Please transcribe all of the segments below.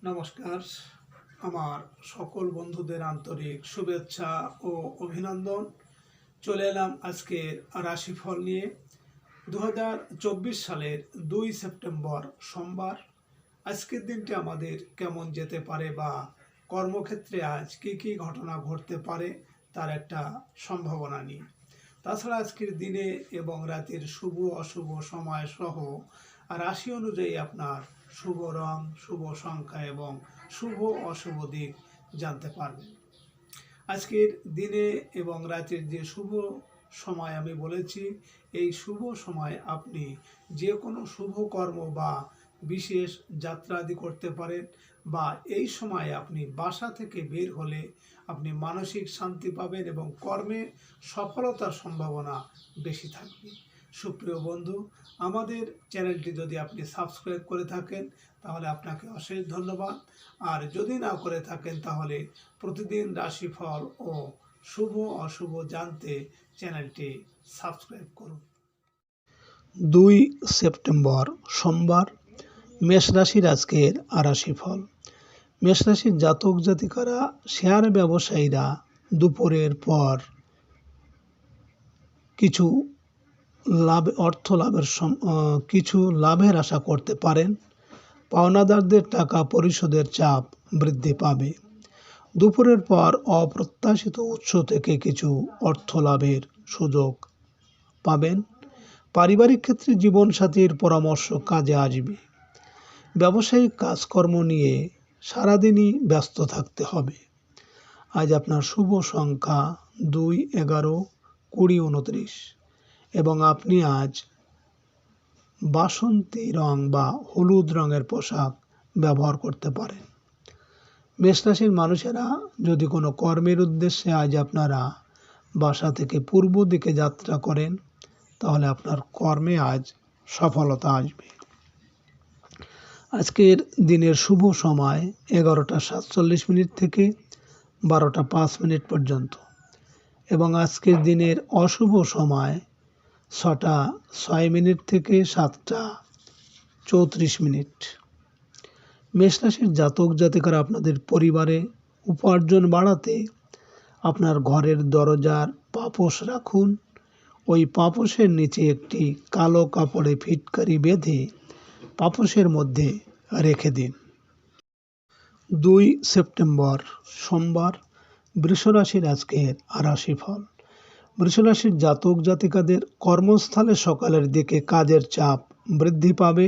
নমস্কার। আমার সকল বন্ধুদের আন্তরিক শুভেচ্ছা ও অভিনন্দন। চলে এলাম আজকের রাশিফল নিয়ে। 2024 সালের 2 সেপ্টেম্বর সোমবার। আজকের দিনটি আমাদের কেমন যেতে পারে বা কর্মক্ষেত্রে আজ কী কী ঘটনা ঘটতে পারে তার একটা সম্ভাবনা নিয়ে। তাছাড়া আজকের দিনে এবং রাতের শুভ অশুভ সময় সহ রাশি অনুযায়ী আপনার শুভ রং, শুভ সংখ্যা এবং শুভ অশুভ দিক জানতে পারবেন। আজকের দিনে এবং রাতের যে শুভ সময় আমি বলেছি, এই শুভ সময় আপনি যে কোনো শুভ কর্ম বা বিশেষ যাত্রা আদি করতে পারেন, বা এই সময় আপনি বাসা থেকে বের হলে আপনি মানসিক শান্তি পাবেন এবং কর্মে সফলতার সম্ভাবনা বেশি থাকবে। সুপ্রিয় বন্ধু, আমাদের চ্যানেলটি যদি আপনি সাবস্ক্রাইব করে থাকেন তাহলে আপনাকে অশেষ ধন্যবাদ। আর যদি না করে থাকেন তাহলে প্রতিদিন রাশিফল ও শুভ অশুভ জানতে চ্যানেলটি সাবস্ক্রাইব করুন। 2 সেপ্টেম্বর সোমবার, মেষ রাশির আজকের রাশিফল। মেষ রাশির জাতক জাতিকারা, শেয়ার ব্যবসায়ীরা দুপুরের পর কিছু কিছু লাভের আশা করতে পারেন। পাওনাদারদের টাকা পরিশোধের চাপ বৃদ্ধি পাবে। দুপুরের পর অপ্রত্যাশিত উৎস থেকে কিছু অর্থ লাভের সুযোগ পাবেন। পারিবারিক ক্ষেত্রে জীবনসাথীর পরামর্শ কাজে আসবে। ব্যবসায়িক কাজকর্ম নিয়ে সারাদিনই ব্যস্ত থাকতে হবে। আজ আপনার শুভ সংখ্যা 2, 11, 20, 29 এবং আপনি আজ বাসন্তী রং বা হলুদ রঙের পোশাক ব্যবহার করতে পারেন। মেষ রাশির মানুষেরা যদি কোনো কর্মের উদ্দেশ্যে আজ আপনারা বাসা থেকে পূর্ব দিকে যাত্রা করেন তাহলে আপনার কর্মে আজ সফলতা আসবে। আজকের দিনের শুভ সময় 11:47 থেকে 12:05 পর্যন্ত এবং আজকের দিনের অশুভ সময় 6:06 থেকে 7:34। মেষ রাশির জাতক জাতিকারা আপনাদের পরিবারে উপার্জন বাড়াতে আপনার ঘরের দরজার পাপোশ রাখুন। ওই পাপোশের নিচে একটি কালো কাপড়ে ফিটকারি বেঁধে পাপোশের মধ্যে রেখে দিন। 2 সেপ্টেম্বর সোমবার, বৃষ রাশির আজকের রাশিফল। বৃষ রাশির জাতক জাতিকাদের কর্মস্থলে সকালের দিকে কাজের চাপ বৃদ্ধি পাবে।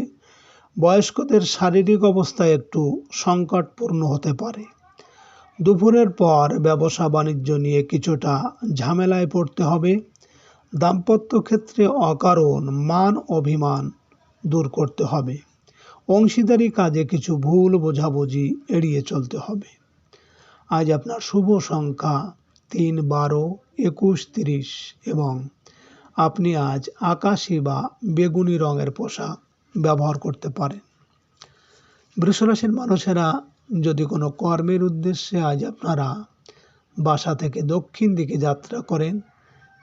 বয়স্কদের শারীরিক অবস্থা একটু সংকটপূর্ণ হতে পারে। দুপুরের পর ব্যবসা বাণিজ্য নিয়ে কিছুটা ঝামেলায় পড়তে হবে। দাম্পত্য ক্ষেত্রে অকারণ মান অভিমান দূর করতে হবে। অংশীদারি কাজে কিছু ভুল বোঝাবুঝি এড়িয়ে চলতে হবে। আজ আপনার শুভ সংখ্যা 3, 12, 21, 30 এবং আপনি আজ আকাশী বা বেগুনি রঙের পোশাক ব্যবহার করতে পারেন। বৃষ রাশির মানুষেরা যদি কোনো কর্মের উদ্দেশ্যে আজ আপনারা বাসা থেকে দক্ষিণ দিকে যাত্রা করেন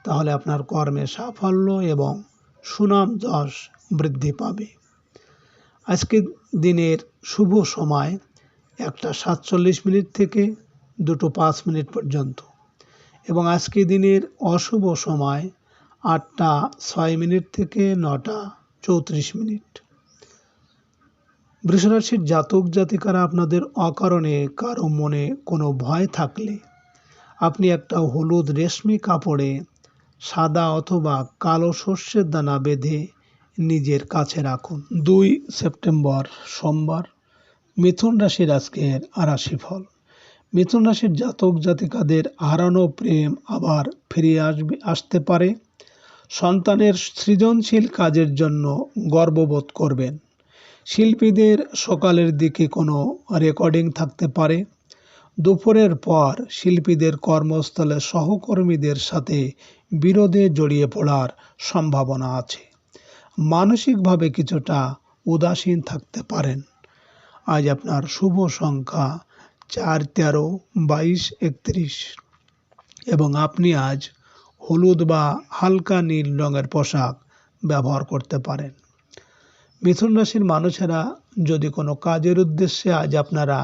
তাহলে আপনার কর্মে সাফল্য এবং সুনাম যশ বৃদ্ধি পাবে। আজকের দিনের শুভ সময় 1:47 থেকে 2:05 পর্যন্ত এবং আজকের দিনের অশুভ সময় 8:06 থেকে 9:34। বৃষ রাশির জাতক জাতিকারা আপনাদের অকারণে কারো মনে কোনো ভয় থাকলে আপনি একটা হলুদ রেশমি কাপড়ে সাদা অথবা কালো সর্ষের দানা বেঁধে নিজের কাছে রাখুন। 2 সেপ্টেম্বর সোমবার, মিথুন রাশির আজকের রাশিফল। মিথুন রাশির জাতক জাতিকাদের হারানো প্রেম আবার ফিরে আসতে পারে। সন্তানের সৃজনশীল কাজের জন্য গর্ববোধ করবেন। শিল্পীদের সকালের দিকে কোনো রেকর্ডিং থাকতে পারে। দুপুরের পর শিল্পীদের কর্মস্থলে সহকর্মীদের সাথে বিরোধে জড়িয়ে পড়ার সম্ভাবনা আছে। মানসিকভাবে কিছুটা উদাসীন থাকতে পারেন। আজ আপনার শুভ সংখ্যা 4, 13, 22, 31 এবং আপনি আজ হলুদ বা হালকা নীল রঙের পোশাক ব্যবহার করতে পারেন। মিথুন রাশির মানুষেরা যদি কোনো কাজের উদ্দেশ্যে আজ আপনারা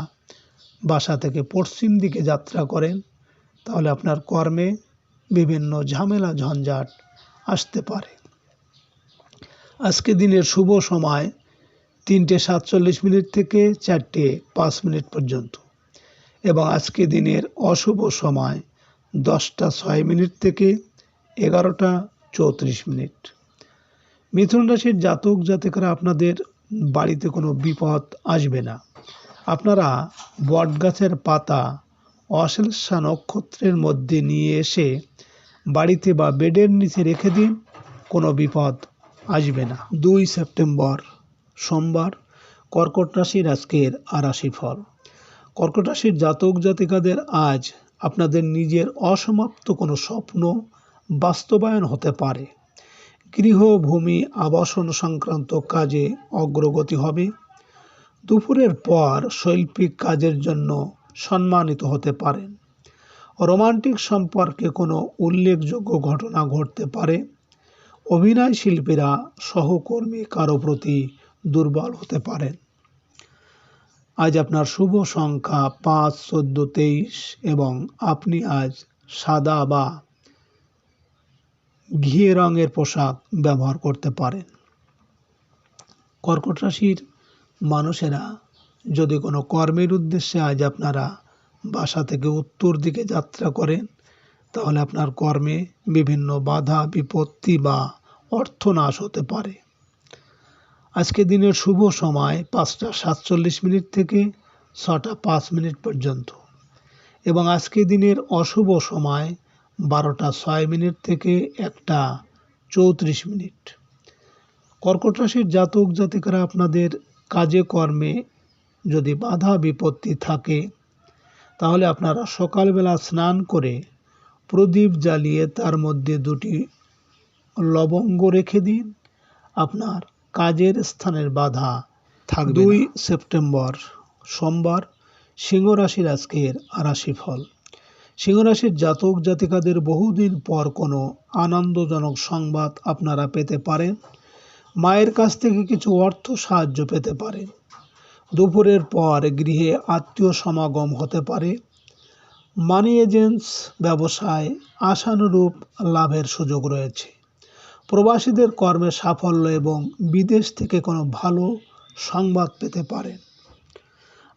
বাসা থেকে পশ্চিম দিকে যাত্রা করেন, তাহলে আপনার কর্মে বিভিন্ন ঝামেলা ঝঞ্ঝাট আসতে পারে। আজকে দিনের শুভ সময় 3:47 থেকে 4:05 পর্যন্ত এবং আজকে দিনের অশুভ সময় 10:06 থেকে 11:34। মিথুন রাশির জাতক জাতিকারা, আপনাদের বাড়িতে কোনো বিপদ আসবে না। আপনারা বটগাছের পাতা অশ্লেষা নক্ষত্রের মধ্যে নিয়ে এসে বাড়িতে বা বেডের নিচে রেখে দিন, কোনো বিপদ আসবে না। 2 সেপ্টেম্বর সোমবার, কর্কট রাশির আজকের রাশিফল। কর্কট রাশির জাতক জাতিকাদের আজ আপনাদের নিজের অসমাপ্ত কোনো স্বপ্ন বাস্তবায়ন হতে পারে। গৃহ, ভূমি, আবাসন সংক্রান্ত কাজে অগ্রগতি হবে। দুপুরের পর শৈল্পিক কাজের জন্য সম্মানিত হতে পারেন। রোমান্টিক সম্পর্কে কোনো উল্লেখযোগ্য ঘটনা ঘটতে পারে। অভিনয় শিল্পীরা সহকর্মী কারো প্রতি দুর্বল হতে পারেন। আজ আপনার শুভ সংখ্যা 5, 14, 23 এবং আপনি আজ সাদা বা ঘিয়ে রঙের পোশাক ব্যবহার করতে পারেন। কর্কট রাশির মানুষেরা যদি কোনো কর্মের উদ্দেশ্যে আজ আপনারা বাসা থেকে উত্তর দিকে যাত্রা করেন, তাহলে আপনার কর্মে বিভিন্ন বাধা বিপত্তি বা অর্থনাশ হতে পারে। আজকে দিনের শুভ সময় 5:47 থেকে 6:05 পর্যন্ত এবং আজকে দিনের অশুভ সময় 12:06 থেকে 1:34। কর্কট রাশির জাতক জাতিকারা, আপনাদের কাজে কর্মে যদি বাধা বিপত্তি থাকে, তাহলে আপনারা সকালবেলা স্নান করে প্রদীপ জ্বালিয়ে তার মধ্যে 2টি লবঙ্গ রেখে দিন, আপনার কাজের স্থানের বাধা থাকবে। 2 সেপ্টেম্বর সোমবার, সিংহ রাশির আজকের রাশিফল। সিংহ রাশির জাতক জাতিকাদের বহুদিন পর কোনো আনন্দজনক সংবাদ আপনারা পেতে পারেন। মায়ের কাছ থেকে কিছু অর্থ সাহায্য পেতে পারেন। দুপুরের পর গৃহে আত্মীয় সমাগম হতে পারে। মানি এজেন্টস ব্যবসায় আশানুরূপ লাভের সুযোগ রয়েছে। প্রবাসীদের কর্মে সাফল্য এবং বিদেশ থেকে কোনো ভালো সংবাদ পেতে পারেন।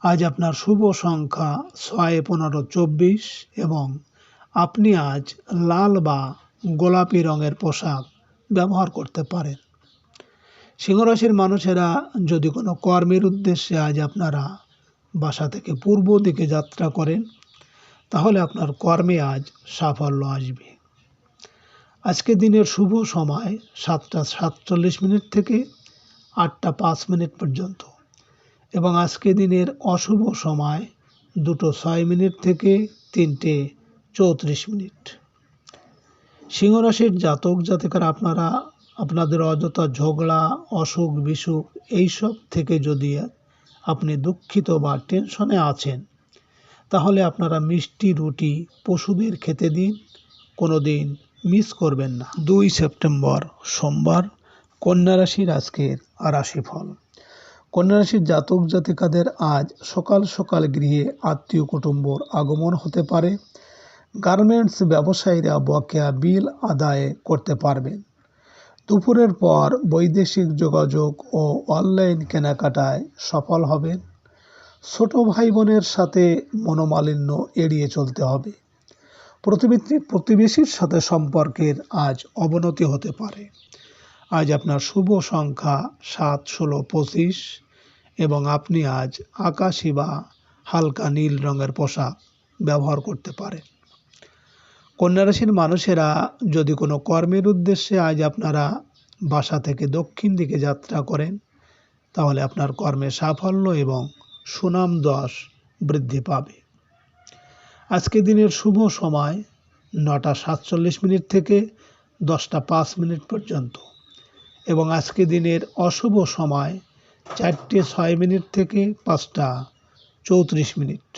আজ আপনার শুভ সংখ্যা 6, 15, 24 এবং আপনি আজ লাল বা গোলাপি রঙের পোশাক ব্যবহার করতে পারেন। সিংহ রাশির মানুষেরা যদি কোনো কর্মের উদ্দেশ্যে আজ আপনারা বাসা থেকে পূর্ব দিকে যাত্রা করেন, তাহলে আপনার কর্মে আজ সাফল্য আসবে। আজকে দিনের শুভ সময় 7:47 থেকে 8:05 পর্যন্ত এবং আজকে দিনের অশুভ সময় 2:06 থেকে 3:34। সিংহ রাশির জাতক জাতিকারা, আপনারা আপনাদের অযথা ঝগড়া, অসুখ বিসুখ এইসব থেকে যদি আপনি দুঃখিত বা টেনশনে আছেন, তাহলে আপনারা মিষ্টি রুটি পশুদের খেতে দিন, কোনো দিন মিস করবেন না। 2 সেপ্টেম্বর সোমবার, কন্যা রাশির আজকের রাশিফল। কন্যা রাশির জাতক জাতিকাদের আজ সকাল সকাল গৃহে আত্মীয় কুটুম্বর আগমন হতে পারে। গার্মেন্টস ব্যবসায়ীরা বকেয়া বিল আদায় করতে পারবেন। দুপুরের পর বৈদেশিক যোগাযোগ ও অনলাইন কেনাকাটায় সফল হবেন। ছোট ভাই বোনের সাথে মনোমালিন্য এড়িয়ে চলতে হবে। প্রতিবেশীর সাথে সম্পর্কের আজ অবনতি হতে পারে। আজ আপনার শুভ সংখ্যা 7, 16, 25 এবং আপনি আজ আকাশী বা হালকা নীল রঙের পোশাক ব্যবহার করতে পারেন। কন্যা রাশির মানুষেরা যদি কোনো কর্মের উদ্দেশ্যে আজ আপনারা বাসা থেকে দক্ষিণ দিকে যাত্রা করেন, তাহলে আপনার কর্মে সাফল্য এবং সুনাম যশ বৃদ্ধি পাবে। আজকে দিনের শুভ সময় 9:47 থেকে 10:05 পর্যন্ত এবং আজকে দিনের অশুভ সময় 4:06 থেকে 5:34।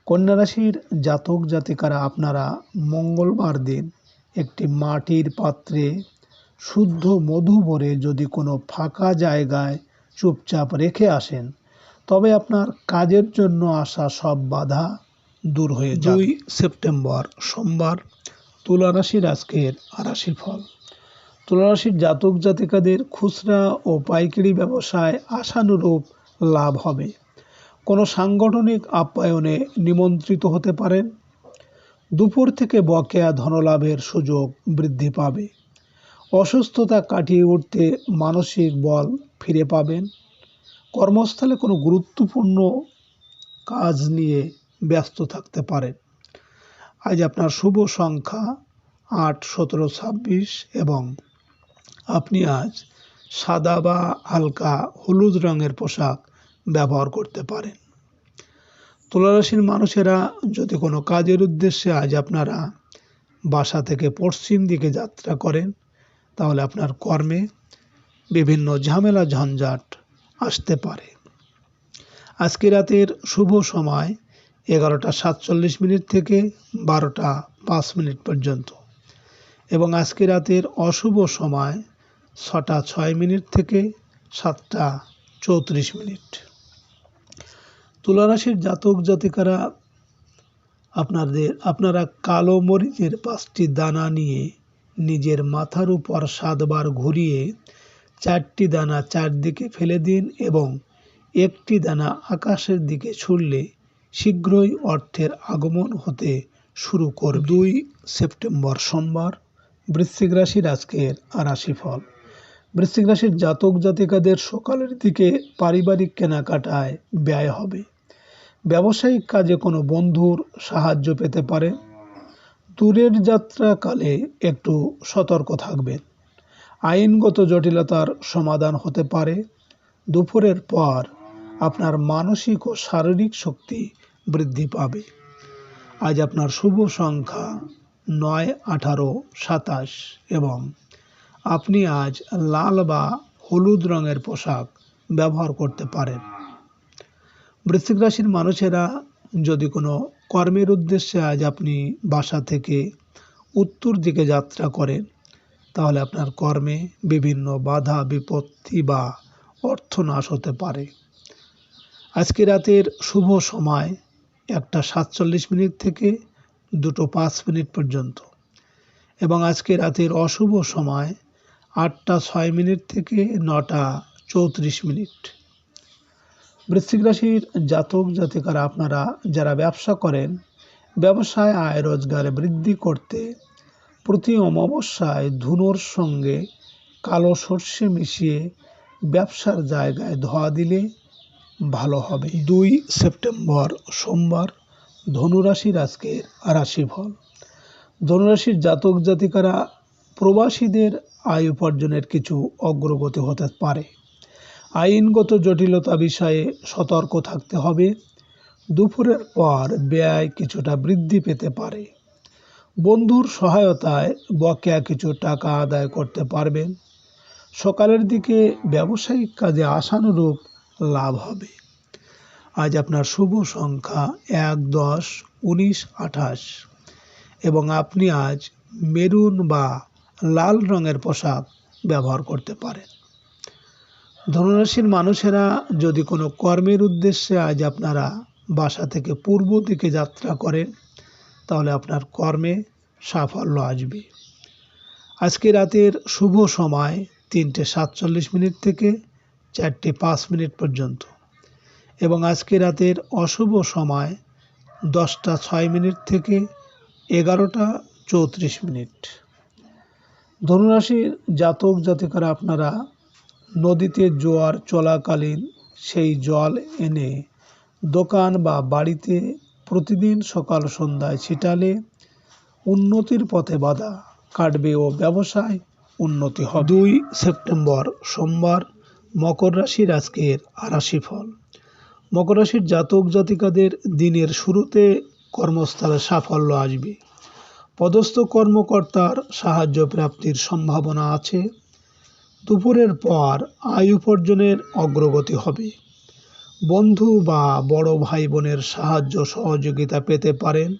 কন্যা রাশির জাতক জাতিকারা, আপনারা মঙ্গলবার দিন একটি মাটির পাত্রে শুদ্ধ মধু ভরে যদি কোনো ফাঁকা জায়গায় চুপচাপ রেখে আসেন, তবে আপনার কাজের জন্য আসা সব বাধা দূর হয়ে যাবে। 2 সেপ্টেম্বর সোমবার, তুলা রাশির আজকের রাশিফল। তুলা রাশির জাতক জাতিকাদের খুচরা ও পাইকারি ব্যবসায় আশানুরূপ লাভ হবে। কোনো সাংগঠনিক আপ্যায়নে নিমন্ত্রিত হতে পারেন। দুপুর থেকে বকেয়া ধনলাভের সুযোগ বৃদ্ধি পাবে। অসুস্থতা কাটিয়ে উঠতে মানসিক বল ফিরে পাবেন। কর্মস্থলে কোনো গুরুত্বপূর্ণ কাজ নিয়ে ব্যস্ত থাকতে পারেন। আজ আপনার শুভ সংখ্যা 8, 17, 26 এবং আপনি আজ সাদা বা হালকা হলুদ রঙের পোশাক ব্যবহার করতে পারেন। তুলা রাশির মানুষেরা যদি কোনো কাজের উদ্দেশ্যে আজ আপনারা বাসা থেকে পশ্চিম দিকে যাত্রা করেন, তাহলে আপনার কর্মে বিভিন্ন ঝামেলা ঝঞ্ঝাট আসতে পারে। আজকে রাতের শুভ সময় 11:47 থেকে 12:05 পর্যন্ত এবং আজকে রাতের অশুভ সময় 6:06 থেকে 7:34। তুলা রাশির জাতক জাতিকারা আপনারা কালো মরিচের 5টি দানা নিয়ে নিজের মাথার উপর 7 বার ঘুরিয়ে 4টি দানা চারদিকে ফেলে দিন এবং একটি দানা আকাশের দিকে ছুড়লে শীঘ্রই অর্থের আগমন হতে শুরু করবে। 2 সেপ্টেম্বর সোমবার, বৃশ্চিক রাশির আজকের রাশিফল। বৃশ্চিক রাশির জাতক জাতিকাদের সকালের দিকে পারিবারিক কেনাকাটায় ব্যয় হবে। ব্যবসায়িক কাজে কোনো বন্ধুর সাহায্য পেতে পারে। দূরের যাত্রাকালে একটু সতর্ক থাকবেন। আইনগত জটিলতার সমাধান হতে পারে। দুপুরের পর আপনার মানসিক ও শারীরিক শক্তি বৃদ্ধি পাবে। আজ আপনার শুভ সংখ্যা 9, 18, 27 এবং আপনি আজ লাল বা হলুদ রঙের পোশাক ব্যবহার করতে পারেন। বৃশ্চিক রাশির মানুষেরা যদি কোনো কর্মের উদ্দেশ্যে আজ আপনি বাসা থেকে উত্তর দিকে যাত্রা করেন, তাহলে আপনার কর্মে বিভিন্ন বাধা বিপত্তি বা অর্থনাশ হতে পারে। আজকে রাতের শুভ সময় 1:47 থেকে 2:05 পর্যন্ত এবং আজকে রাতের অশুভ সময় 8:06 থেকে 9:34। বৃশ্চিক রাশির জাতক জাতিকারা আপনারা যারা ব্যবসা করেন, ব্যবসায় আয় রোজগার বৃদ্ধি করতে প্রতি অমাবস্যায় ধুনোর সঙ্গে কালো সর্ষে মিশিয়ে ব্যবসার জায়গায় ধোয়া দিলে ভালো হবে। 2 সেপ্টেম্বর সোমবার, ধনুরাশির আজকের রাশিফল। ধনুরাশির জাতক জাতিকারা প্রবাসীদের আয় উপার্জনের কিছু অগ্রগতি হতে পারে। আইনগত জটিলতা বিষয়ে সতর্ক থাকতে হবে। দুপুরের পর ব্যয় কিছুটা বৃদ্ধি পেতে পারে। বন্ধুর সহায়তায় বকেয়া কিছু টাকা আদায় করতে পারবেন। সকালের দিকে ব্যবসায়িক কাজে আশানুরূপ লাভ হবে। আজ আপনার শুভ সংখ্যা 1, 10, 19, 28 এবং আপনি আজ মেরুন বা লাল রঙের পোশাক ব্যবহার করতে পারেন। ধনুরাশির মানুষেরা যদি কোনো কর্মের উদ্দেশ্যে আজ আপনারা বাসা থেকে পূর্ব দিকে যাত্রা করেন, তাহলে আপনার কর্মে সাফল্য আসবে। আজকে রাতের শুভ সময় 3:47 থেকে 4:05 পর্যন্ত এবং আজকে রাতের অশুভ সময় 10:06 থেকে 11:34। ধনুরাশির জাতক জাতিকারা আপনারা নদীতে জোয়ার চলাকালীন সেই জল এনে দোকান বা বাড়িতে প্রতিদিন সকাল সন্ধ্যায় ছিটালে উন্নতির পথে বাধা কাটবে ও ব্যবসায় উন্নতি হবে। 2 সেপ্টেম্বর সোমবার, মকর রাশির আজকের রাশিফল। মকর রাশির জাতক জাতিকাদের দিনের শুরুতে কর্মস্থলে সাফল্য আসবে। পদস্থ কর্মকর্তার সাহায্য প্রাপ্তির সম্ভাবনা আছে। দুপুরের পর আয় উপার্জনের অগ্রগতি হবে। বন্ধু বা বড় ভাই বোনের সাহায্য সহযোগিতা পেতে পারেন।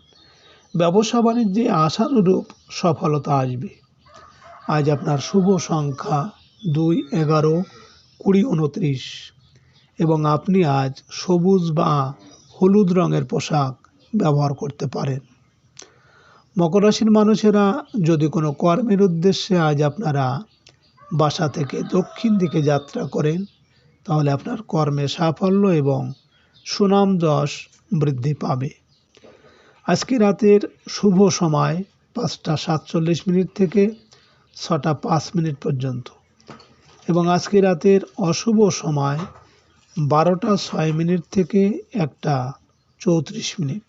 ব্যবসা বাণিজ্যে আশানুরূপ সফলতা আসবে। আজ আপনার শুভ সংখ্যা 2, 11, 20, 29 এবং আপনি আজ সবুজ বা হলুদ রঙের পোশাক ব্যবহার করতে পারেন। মকর রাশির মানুষেরা যদি কোনো কর্মের উদ্দেশ্যে আজ আপনারা বাসা থেকে দক্ষিণ দিকে যাত্রা করেন, তাহলে আপনার কর্মে সাফল্য এবং সুনাম যশ বৃদ্ধি পাবে। আজকে রাতের শুভ সময় 5টা 47 থেকে 6টা 5 পর্যন্ত এবং আজকে রাতের অশুভ সময় 12টা 6 থেকে 1টা 34।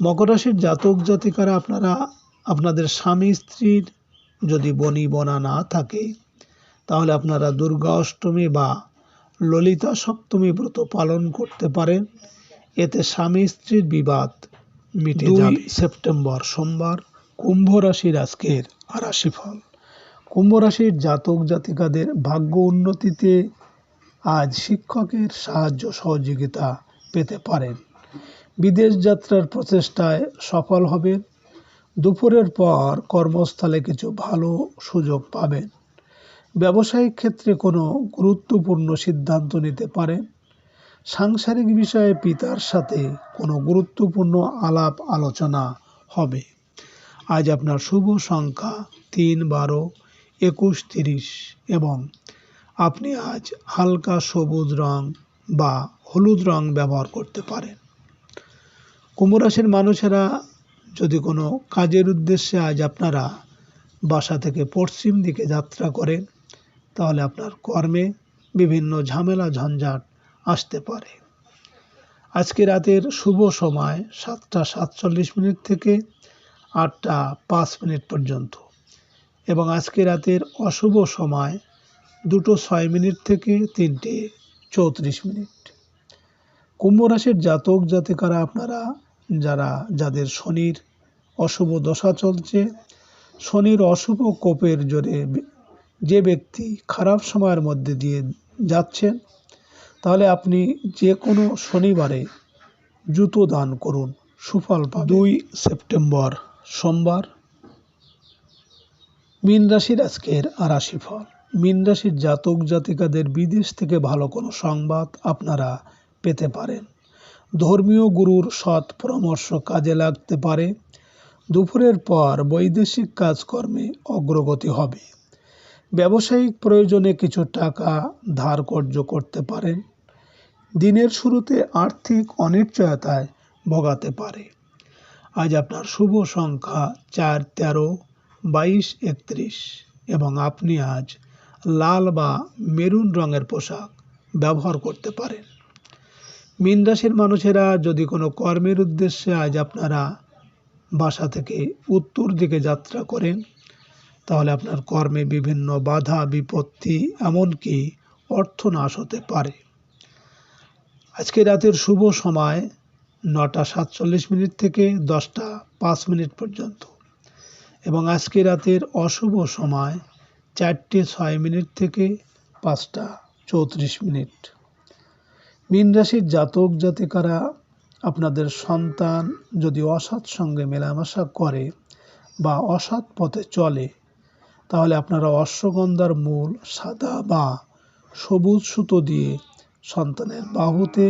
মকর রাশির জাতক জাতিকারা আপনারা আপনাদের স্বামী স্ত্রীর যদি বনি বনা না থাকে, তাহলে আপনারা দুর্গা অষ্টমী বা ললিতা সপ্তমী ব্রত পালন করতে পারেন। এতে স্বামী স্ত্রীর বিবাদ মিটে যাবে। 2 সেপ্টেম্বর সোমবার কুম্ভ রাশির আজকের রাশিফল। কুম্ভ রাশির জাতক জাতিকাদের ভাগ্য উন্নতিতে আজ শিক্ষকের সাহায্য সহযোগিতা পেতে পারেন। বিদেশ যাত্রার প্রচেষ্টায় সফল হবেন। দুপুরের পর কর্মস্থলে কিছু ভালো সুযোগ পাবেন। ব্যবসায়িক ক্ষেত্রে কোনো গুরুত্বপূর্ণ সিদ্ধান্ত নিতে পারেন। সাংসারিক বিষয়ে পিতার সাথে কোনো গুরুত্বপূর্ণ আলাপ আলোচনা হবে। আজ আপনার শুভ সংখ্যা 3, 12, 21, 30 এবং আপনি আজ হালকা সবুজ রং বা হলুদ রং ব্যবহার করতে পারেন। কুম্ভ রাশির মানুষেরা যদি কোনো কাজের উদ্দেশ্যে আজ আপনারা বাসা থেকে পশ্চিম দিকে যাত্রা করেন, তাহলে আপনার কর্মে বিভিন্ন ঝামেলা ঝঞ্ঝাট আসতে পারে। আজকে রাতের শুভ সময় 7টা 47 থেকে 8টা 5 পর্যন্ত এবং আজকে রাতের অশুভ সময় 2টো 6 থেকে 3টে 34। কুম্ভ রাশির জাতক জাতিকারা আপনারা যাদের শনির অশুভ দশা চলছে, শনির অশুভ কোপের জোরে যে ব্যক্তি খারাপ সময়ের মধ্যে দিয়ে যাচ্ছেন, তাহলে আপনি যে কোনো শনিবারে জুতো দান করুন, সুফল পাবেন। 2 সেপ্টেম্বর সোমবার মীন রাশির আজকের রাশিফল। মীন রাশির জাতক জাতিকাদের বিদেশ থেকে ভালো কোনো সংবাদ আপনারা পেতে পারেন। ধর্মীয় গুরুর সৎ পরামর্শ কাজে লাগতে পারে। দুপুরের পর বৈদেশিক কাজকর্মে অগ্রগতি হবে। ব্যবসায়িক প্রয়োজনে কিছু টাকা ধার কর্য করতে পারেন। দিনের শুরুতে আর্থিক অনিশ্চয়তায় ভোগাতে পারে। আজ আপনার শুভ সংখ্যা 4, 13, 22, 31 এবং আপনি আজ লাল বা মেরুন রঙের পোশাক ব্যবহার করতে পারেন। মীন রাশির মানুষেরা যদি কোনো কর্মের উদ্দেশ্যে আজ আপনারা বাসা থেকে উত্তর দিকে যাত্রা করেন, তাহলে আপনার কর্মে বিভিন্ন বাধা বিপত্তি এমনকি অর্থনাশ হতে পারে। আজকে রাতের শুভ সময় 9টা 47 থেকে 10টা 5 পর্যন্ত এবং আজকে রাতের অশুভ সময় 4টে 6 থেকে 5টা 34। মীন রাশির জাতক জাতিকারা আপনাদের সন্তান যদি অসৎ সঙ্গে মেলামেশা করে বা অসৎ পথে চলে, তাহলে আপনারা অশ্বগন্ধার মূল সাদা বা সবুজ সুতো দিয়ে সন্তানের বাহুতে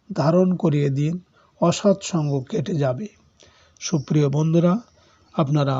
ধারণ করিয়ে দিন, অসৎ সঙ্গ কেটে যাবে। সুপ্রিয় বন্ধুরা, আপনারা